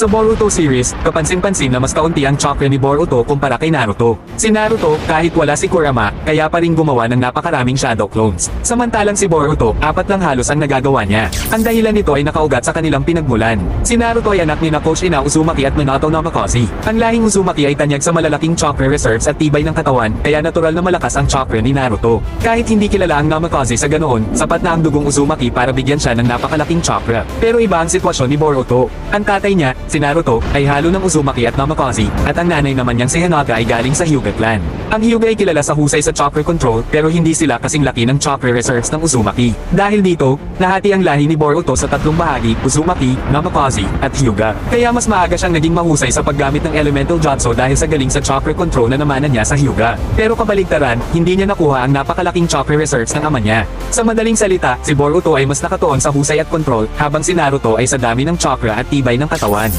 Sa Boruto series, kapansin-pansin na mas kaunti ang chakra ni Boruto kumpara kay Naruto. Si Naruto, kahit wala si Kurama, kaya pa rin gumawa ng napakaraming shadow clones. Samantalang si Boruto, 4 lang halos ang nagagawa niya. Ang dahilan nito ay nakaugat sa kanilang pinagmulan. Si Naruto ay anak ni Coach Ina Uzumaki at Minato Namikaze. Ang lahing Uzumaki ay tanyag sa malalaking chakra reserves at tibay ng katawan, kaya natural na malakas ang chakra ni Naruto. Kahit hindi kilala ang Namikaze sa ganoon, sapat na ang dugong Uzumaki para bigyan siya ng napakalaking chakra. Pero iba ang sitwasyon ni Boruto. Ang tatay niya, si Naruto, ay halo ng Uzumaki at Namikaze, at ang nanay naman niyang si Hinata ay galing sa Hyuga clan. Ang Hyuga ay kilala sa husay sa chakra control, pero hindi sila kasing laki ng chakra reserves ng Uzumaki. Dahil dito, nahati ang lahi ni Boruto sa 3 bahagi, Uzumaki, Namikaze, at Hyuga. Kaya mas maaga siyang naging mahusay sa paggamit ng elemental jutsu dahil sa galing sa chakra control na namanan niya sa Hyuga. Pero kabaligtaran, hindi niya nakuha ang napakalaking chakra reserves ng ama niya. Sa madaling salita, si Boruto ay mas nakatuon sa husay at control, habang si Naruto ay sa dami ng chakra at tibay ng katawan.